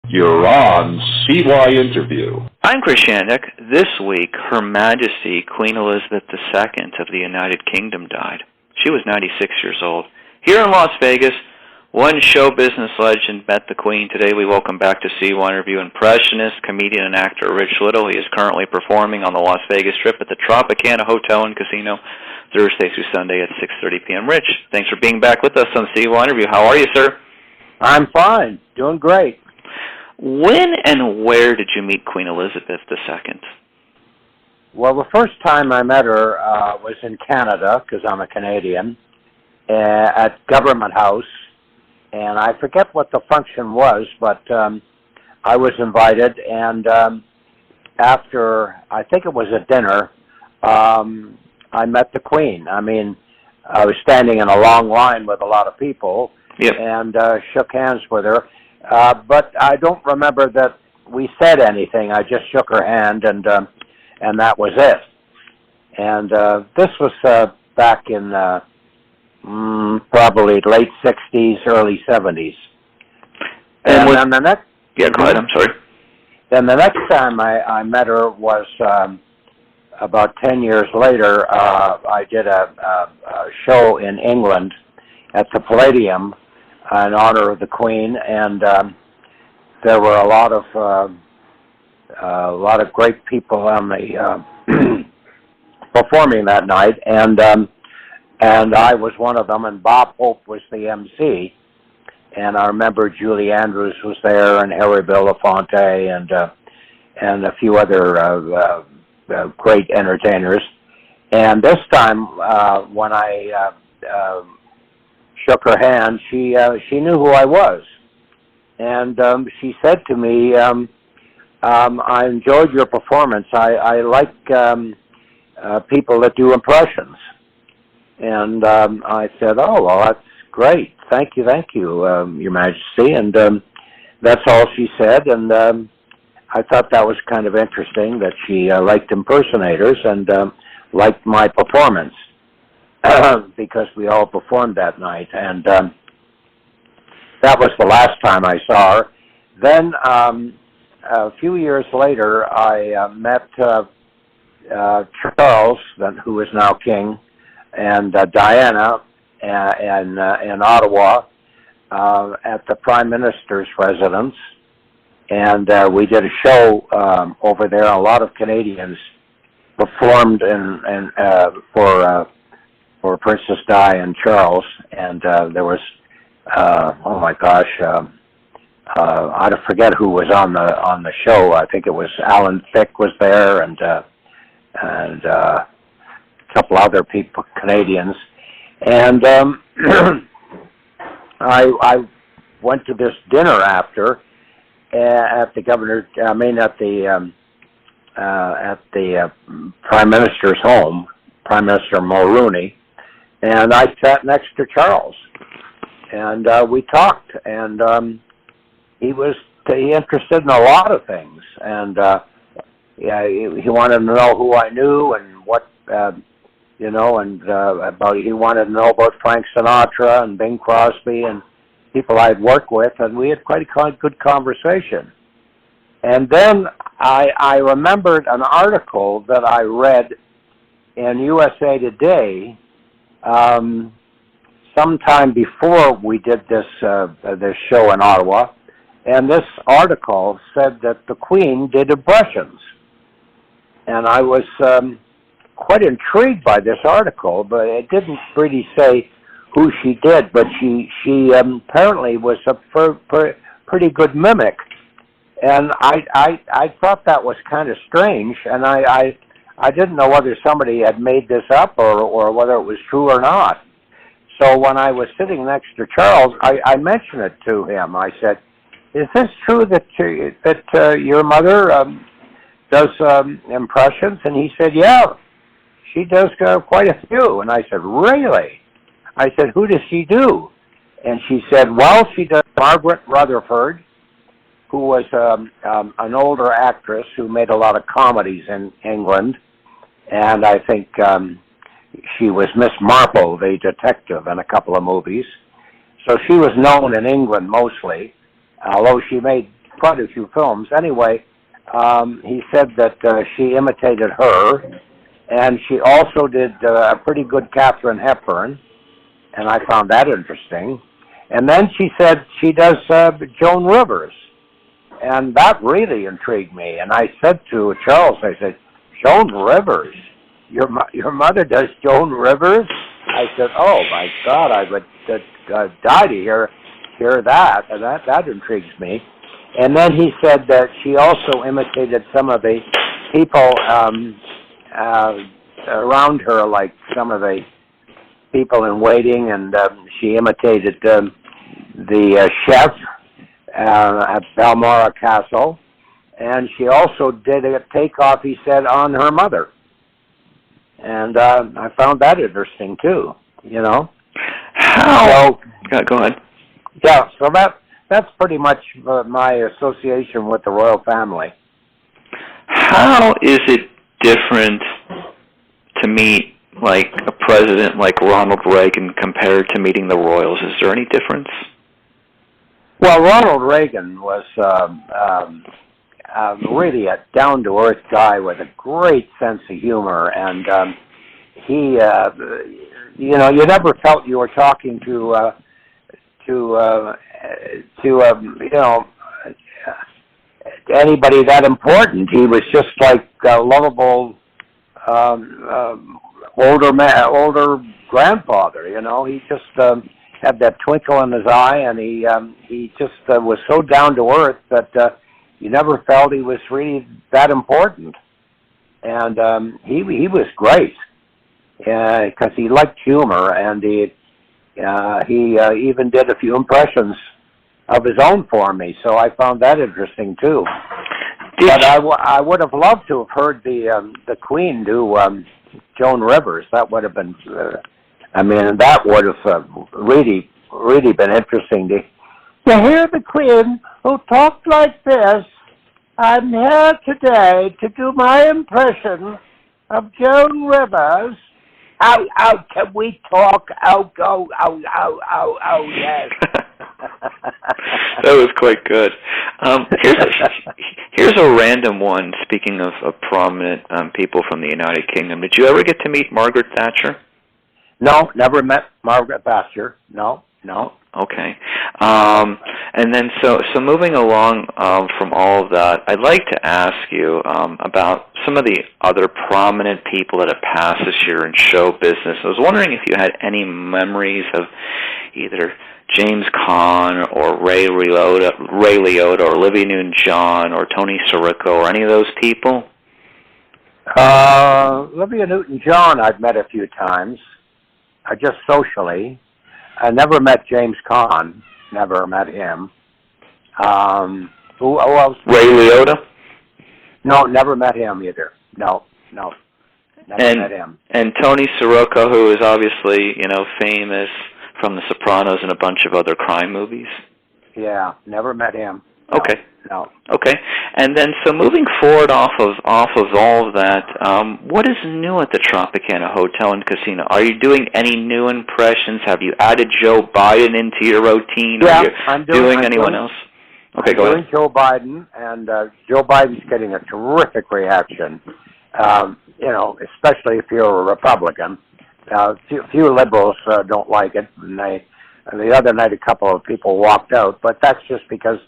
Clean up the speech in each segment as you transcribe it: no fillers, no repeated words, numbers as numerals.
You're on CYInterview. I'm Christianic. This week, Her Majesty Queen Elizabeth II of the United Kingdom died. She was 96 years old. Here in Las Vegas, one show business legend met the Queen. Today we welcome back to CYInterview impressionist, comedian, and actor Rich Little. He is currently performing on the Las Vegas Strip at the Tropicana Hotel and Casino Thursday through Sunday at 6:30 p.m. Rich, thanks for being back with us on CYInterview. How are you, sir? I'm fine. Doing great. When and where did you meet Queen Elizabeth II? Well, the first time I met her was in Canada, because I'm a Canadian, at Government House. And I forget what the function was, but I was invited. And after, I think it was a dinner, I met the Queen. I mean, I was standing in a long line with a lot of people. Yep. And shook hands with her. But I don't remember that we said anything. I just shook her hand, and that was it. And this was back in probably late 60s, early 70s. And then the next... Yeah, go ahead, I'm sorry. Then the next time I met her was about 10 years later. I did a show in England at the Palladium in honor of the Queen, and there were a lot of great people on the performing that night, and I was one of them, and Bob Hope was the MC, and I remember Julie Andrews was there, and Harry Belafonte, and a few other great entertainers. And this time, when I shook her hand, she knew who I was, and she said to me, I enjoyed your performance. I like people that do impressions. And I said, oh, well, that's great. Thank you, Your Majesty. And that's all she said, and I thought that was kind of interesting that she liked impersonators and liked my performance. Because we all performed that night, and that was the last time I saw her. Then, a few years later, I met Charles, who is now king, and Diana in Ottawa at the Prime Minister's residence, and we did a show over there. A lot of Canadians performed for Princess Di and Charles, and there was, oh my gosh, I forget who was on the show. I think it was Alan Thicke was there, and a couple other people, Canadians, and I went to this dinner after at the Prime Minister's home, Prime Minister Mulroney. And I sat next to Charles, and we talked, and he was interested in a lot of things, and he wanted to know who I knew and what, he wanted to know about Frank Sinatra and Bing Crosby and people I'd worked with, and we had quite a good conversation. And then I remembered an article that I read in USA Today sometime before we did this show in Ottawa, and this article said that the Queen did impressions, and I was quite intrigued by this article, but it didn't really say who she did, but she apparently was a pretty good mimic, and I thought that was kind of strange, and I didn't know whether somebody had made this up or whether it was true or not. So when I was sitting next to Charles, I mentioned it to him. I said, "Is this true that your mother does impressions?" And he said, "Yeah, she does quite a few." And I said, "Really?" I said, "Who does she do?" And she said, "Well, she does Margaret Rutherford, who was an older actress who made a lot of comedies in England. And I think she was Miss Marple, the detective, in a couple of movies. So she was known in England mostly, although she made quite a few films. Anyway, he said that she imitated her, and she also did a pretty good Katharine Hepburn, and I found that interesting. And then she said she does Joan Rivers, and that really intrigued me. And I said to Charles, I said, Joan Rivers? Your mother does Joan Rivers? I said, oh my God, I would die to hear that, and that intrigues me. And then he said that she also imitated some of the people around her, like some of the people in waiting, and she imitated the chef at Balmoral Castle, and she also did a takeoff, he said, on her mother. And I found that interesting too, you know. How? So, go ahead. Yeah, so that's pretty much my association with the royal family. How is it different to meet like a president like Ronald Reagan compared to meeting the royals? Is there any difference? Well, Ronald Reagan was really a down-to-earth guy with a great sense of humor, and he, you know, you never felt you were talking to you know, anybody that important. He was just like a lovable older grandfather. You know, he just had that twinkle in his eye, and he just was so down to earth that you never felt he was really that important. And he was great because he liked humor, and he even did a few impressions of his own for me. So I found that interesting too. But I would have loved to have heard the Queen do Joan Rivers. That would have been, I mean, that would have really been interesting to hear the Queen, who talked like this. I'm here today to do my impression of Joan Rivers. Ow, can we talk? Ow, yes. That was quite good. Here's a random one, speaking of prominent people from the United Kingdom. Did you ever get to meet Margaret Thatcher? No, never met Margaret Thatcher. No. Okay. And then so moving along from all of that, I'd like to ask you about some of the other prominent people that have passed this year in show business. I was wondering if you had any memories of either James Caan or Ray Liotta or Olivia Newton-John or Tony Sirico or any of those people? Olivia Newton-John I've met a few times, just socially. I never met James Caan. Never met him. Who else? Ray Liotta? No, never met him either. No. Never met him. And Tony Sirico, who is obviously, famous from The Sopranos and a bunch of other crime movies? Yeah, never met him. No, okay. No. Okay. And then, so moving forward off of all of that, what is new at the Tropicana Hotel and Casino? Are you doing any new impressions? Have you added Joe Biden into your routine? Yeah, I'm doing anyone else? Okay, go ahead. Joe Biden, and Joe Biden's getting a terrific reaction, especially if you're a Republican. Few liberals don't like it, and the other night a couple of people walked out, but that's just because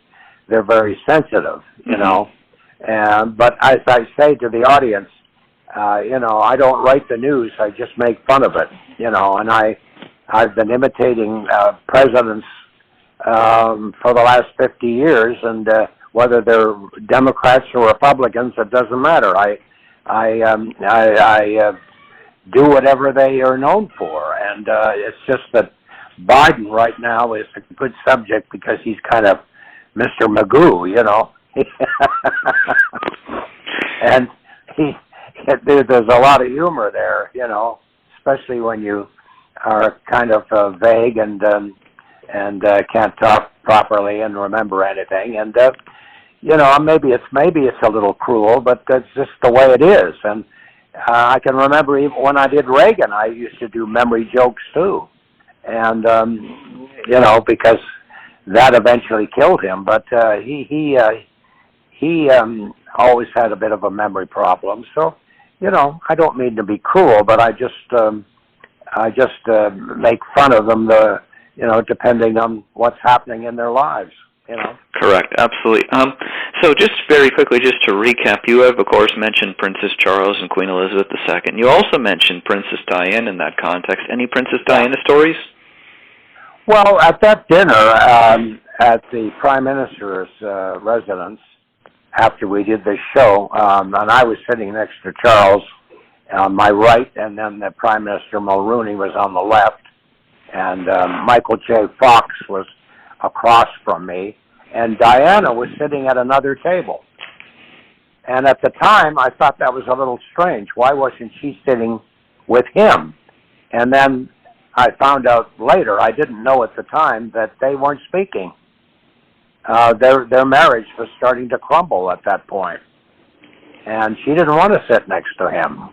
they're very sensitive, But as I say to the audience, I don't write the news, I just make fun of it, and I've been imitating presidents for the last 50 years, and whether they're Democrats or Republicans, it doesn't matter. I do whatever they are known for, and it's just that Biden right now is a good subject because he's kind of Mr. Magoo, and there's a lot of humor there, especially when you are kind of vague and can't talk properly and remember anything. And maybe it's a little cruel, but that's just the way it is. And I can remember even when I did Reagan, I used to do memory jokes too, and because that eventually killed him. But he always had a bit of a memory problem. So, you know, I don't mean to be cruel, but I just make fun of them, you know, depending on what's happening in their lives, you know. Correct, absolutely. So just very quickly, just to recap, you have, of course, mentioned Princess Charles and Queen Elizabeth II. You also mentioned Princess Diana in that context. Any Princess Diana stories? Well, at that dinner at the Prime Minister's residence, after we did this show, and I was sitting next to Charles on my right, and then the Prime Minister Mulroney was on the left, and Michael J. Fox was across from me, and Diana was sitting at another table. And at the time, I thought that was a little strange. Why wasn't she sitting with him? And then I found out later, I didn't know at the time, that they weren't speaking. Their marriage was starting to crumble at that point. And she didn't want to sit next to him.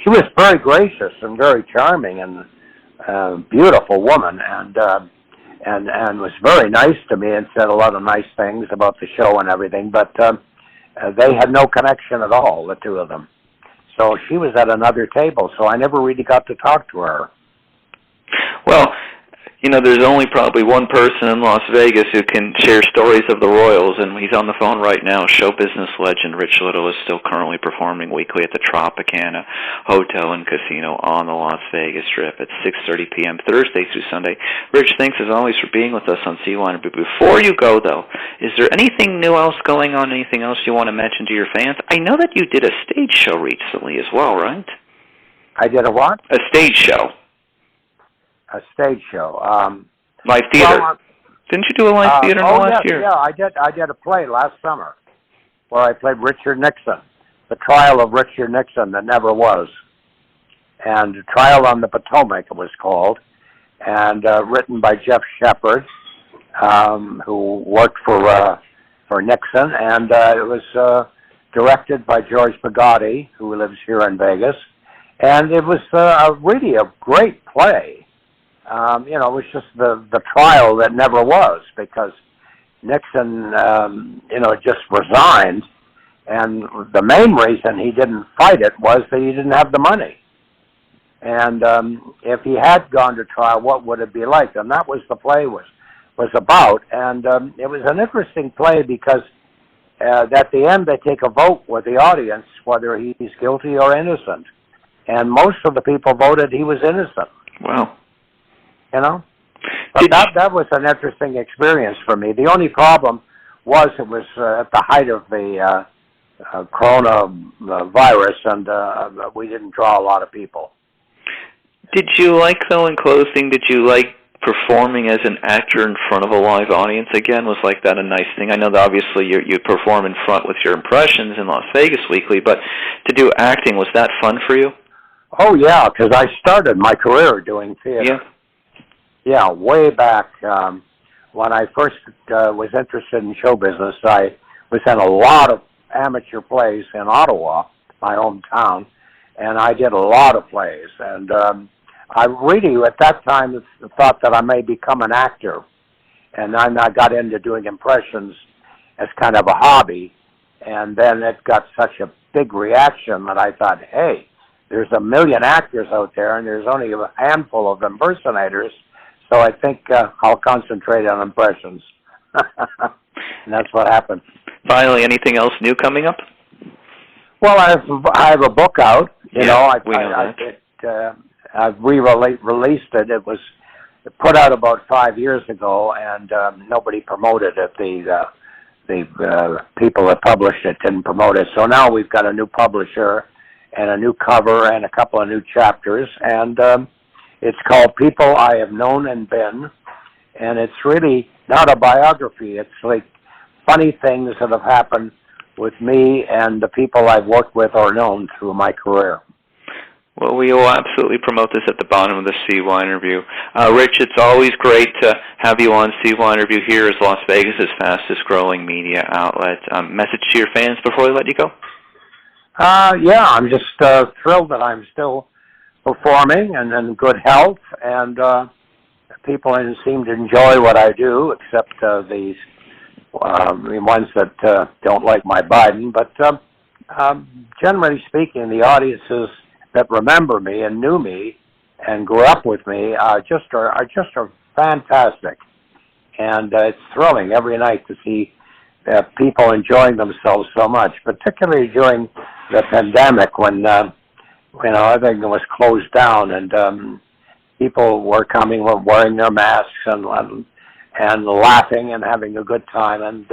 She was very gracious and very charming and beautiful woman, and was very nice to me and said a lot of nice things about the show and everything, but they had no connection at all, the two of them. So she was at another table, so I never really got to talk to her. Well, you know, there's only probably one person in Las Vegas who can share stories of the Royals, and he's on the phone right now. Show business legend Rich Little is still currently performing weekly at the Tropicana Hotel and Casino on the Las Vegas Strip at 6:30 p.m. Thursday through Sunday. Rich, thanks as always for being with us on CYInterview. Before you go, though, is there anything new else going on, anything else you want to mention to your fans? I know that you did a stage show recently as well, right? I did a what? A stage show. A stage show. Live theater. Well, didn't you do a live theater last year? Yeah, I did a play last summer where I played Richard Nixon, the trial of Richard Nixon that never was. And Trial on the Potomac, it was called, and written by Jeff Shepard, who worked for Nixon, and it was directed by George Pagatti, who lives here in Vegas. And it was really a great play. You know, it was just the trial that never was, because Nixon, you know, just resigned, and the main reason he didn't fight it was that he didn't have the money. And if he had gone to trial, what would it be like? And that was the play was about. And it was an interesting play because at the end they take a vote with the audience whether he's guilty or innocent. And most of the people voted he was innocent. Wow. You know? But that was an interesting experience for me. The only problem was it was at the height of the coronavirus, and we didn't draw a lot of people. Did you like, though, in closing, did you like performing as an actor in front of a live audience again? Was like that a nice thing? I know that obviously you perform in front with your impressions in Las Vegas weekly, but to do acting, was that fun for you? Oh, yeah, because I started my career doing theater. Yeah. Yeah, way back when I first was interested in show business, I was in a lot of amateur plays in Ottawa, my hometown, and I did a lot of plays. And I really, at that time, thought that I may become an actor. And then I got into doing impressions as kind of a hobby. And then it got such a big reaction that I thought, hey, there's a million actors out there, and there's only a handful of impersonators. So I think I'll concentrate on impressions. And that's what happened. Finally, anything else new coming up? Well, I have a book out. You know, I've re-released it. It was put out about 5 years ago, and nobody promoted it. The people that published it didn't promote it. So now we've got a new publisher and a new cover and a couple of new chapters, and it's called People I Have Known and Been, and it's really not a biography. It's like funny things that have happened with me and the people I've worked with or known through my career. Well, we will absolutely promote this at the bottom of the CYInterview. Rich, it's always great to have you on CYInterview here as Las Vegas' fastest-growing media outlet. Message to your fans before we let you go? Yeah, I'm just thrilled that I'm still performing and in good health, and people seem to enjoy what I do, except the ones that don't like my Biden. But generally speaking, the audiences that remember me and knew me and grew up with me are just fantastic, and it's thrilling every night to see people enjoying themselves so much, particularly during the pandemic when everything was closed down and people were coming, were wearing their masks and laughing and having a good time, and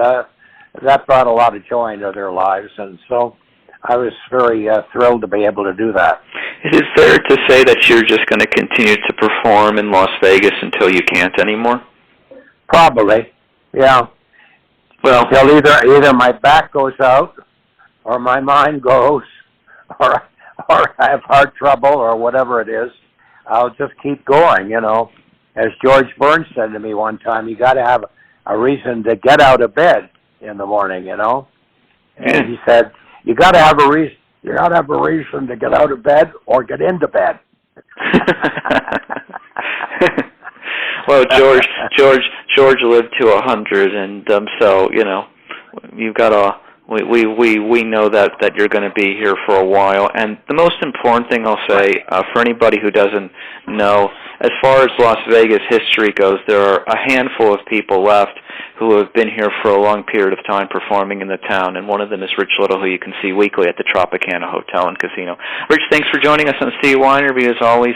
that brought a lot of joy into their lives, and so I was very thrilled to be able to do that. Is it fair to say that you're just going to continue to perform in Las Vegas until you can't anymore? Probably, yeah. Well, until either my back goes out, or my mind goes, or I have heart trouble, or whatever it is. I'll just keep going, As George Burns said to me one time, you got to have a reason to get out of bed in the morning, And he said, you got to have a reason. You got to have a reason to get out of bed or get into bed. Well, George lived to 100, and so you've got to. We know that you're going to be here for a while, and the most important thing I'll say for anybody who doesn't know, as far as Las Vegas history goes, there are a handful of people left who have been here for a long period of time performing in the town, and one of them is Rich Little, who you can see weekly at the Tropicana Hotel and Casino. Rich, thanks for joining us on CYInterview as always.